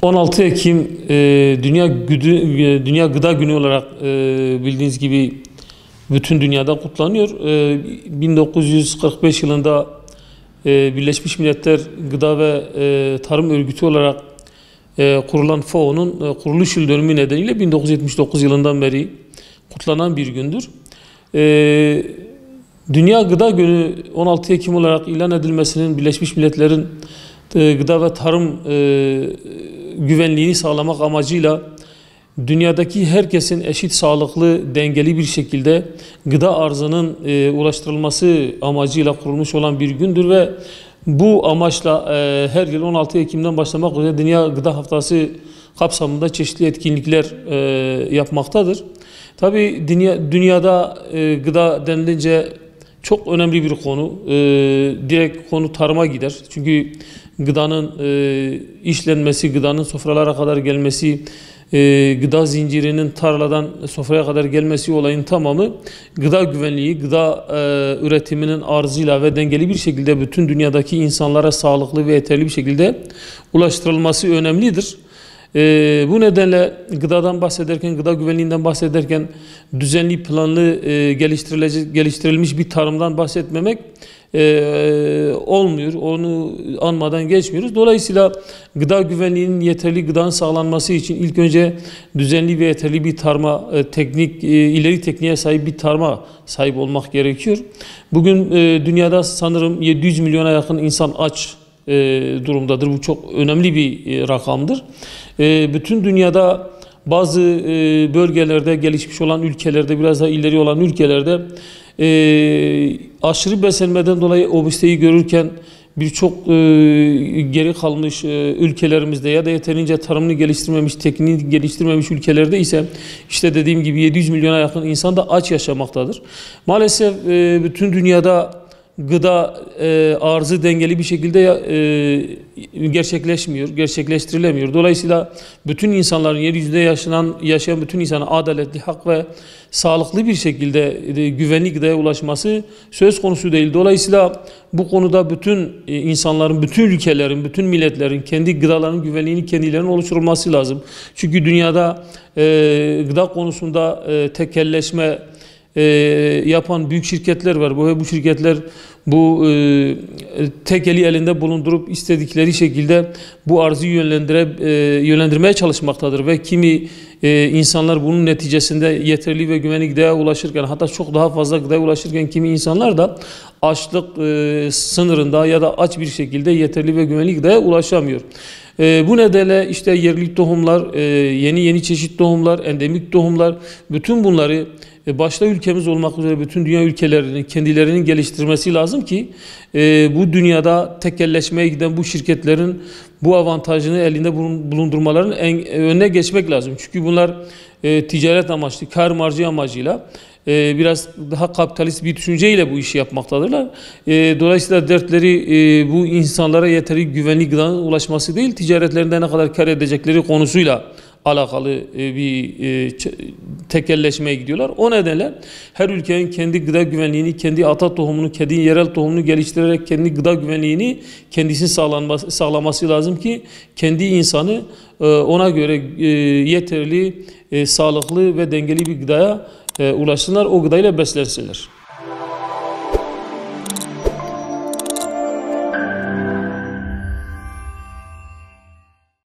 16 Ekim Dünya Gıda Günü olarak bildiğiniz gibi bütün dünyada kutlanıyor. 1945 yılında Birleşmiş Milletler Gıda ve Tarım Örgütü olarak kurulan FAO'nun kuruluş yıl dönümü nedeniyle 1979 yılından beri kutlanan bir gündür. Dünya Gıda Günü 16 Ekim olarak ilan edilmesinin Birleşmiş Milletler'in gıda ve tarım güvenliğini sağlamak amacıyla dünyadaki herkesin eşit, sağlıklı, dengeli bir şekilde gıda arzının ulaştırılması amacıyla kurulmuş olan bir gündür ve bu amaçla her yıl 16 Ekim'den başlamak üzere Dünya Gıda Haftası kapsamında çeşitli etkinlikler yapmaktadır. Tabii dünyada gıda denilince çok önemli bir konu. Direkt konu tarıma gider. Çünkü gıdanın işlenmesi, gıdanın sofralara kadar gelmesi, gıda zincirinin tarladan sofraya kadar gelmesi olayın tamamı gıda güvenliği, gıda üretiminin arzıyla ve dengeli bir şekilde bütün dünyadaki insanlara sağlıklı ve yeterli bir şekilde ulaştırılması önemlidir. Bu nedenle gıdadan bahsederken, gıda güvenliğinden bahsederken düzenli, planlı, geliştirilmiş bir tarımdan bahsetmemek olmuyor. Onu anmadan geçmiyoruz. Dolayısıyla gıda güvenliğinin yeterli gıdanın sağlanması için ilk önce düzenli ve yeterli bir tarıma, ileri tekniğe sahip bir tarıma sahip olmak gerekiyor. Bugün dünyada sanırım 700 milyona yakın insan aç durumdadır. Bu çok önemli bir rakamdır. Bütün dünyada bazı bölgelerde, gelişmiş olan ülkelerde, biraz daha ileri olan ülkelerde aşırı beslenmeden dolayı obeziteyi görürken birçok geri kalmış ülkelerimizde ya da yeterince tarımını geliştirmemiş, tekniğini geliştirmemiş ülkelerde ise işte dediğim gibi 700 milyona yakın insan da aç yaşamaktadır. Maalesef bütün dünyada gıda arzı dengeli bir şekilde gerçekleştirilemiyor. Dolayısıyla bütün insanların, yeryüzünde yaşayan bütün insanın adaletli, hak ve sağlıklı bir şekilde güvenli gıdaya ulaşması söz konusu değil. Dolayısıyla bu konuda bütün insanların, bütün ülkelerin, bütün milletlerin kendi gıdalarının güvenliğini kendilerinin oluşturulması lazım. Çünkü dünyada gıda konusunda tekelleşme yapan büyük şirketler var. Bu şirketler bu tek eli elinde bulundurup istedikleri şekilde bu arzı yönlendirmeye çalışmaktadır ve kimi insanlar bunun neticesinde yeterli ve güvenli gıdaya ulaşırken, hatta çok daha fazla gıdaya ulaşırken kimi insanlar da açlık sınırında ya da aç bir şekilde yeterli ve güvenli gıdaya ulaşamıyor. Bu nedenle işte yerli tohumlar, yeni çeşit tohumlar, endemik tohumlar, bütün bunları başta ülkemiz olmak üzere bütün dünya ülkelerinin kendilerinin geliştirmesi lazım ki bu dünyada tekelleşmeye giden bu şirketlerin bu avantajını elinde bulundurmaların önüne geçmek lazım. Çünkü bunlar ticaret amaçlı, kar marjı amacıyla biraz daha kapitalist bir düşünceyle bu işi yapmaktadırlar. Dolayısıyla dertleri bu insanlara yeteri güvenli gıdanın ulaşması değil, ticaretlerinde ne kadar kar edecekleri konusuyla alakalı bir tekelleşmeye gidiyorlar. O nedenle her ülkenin kendi gıda güvenliğini, kendi ata tohumunu, kendi yerel tohumunu geliştirerek kendi gıda güvenliğini kendisi sağlaması lazım ki kendi insanı ona göre yeterli, sağlıklı ve dengeli bir gıdaya ulaşsınlar, o gıdayla beslensinler.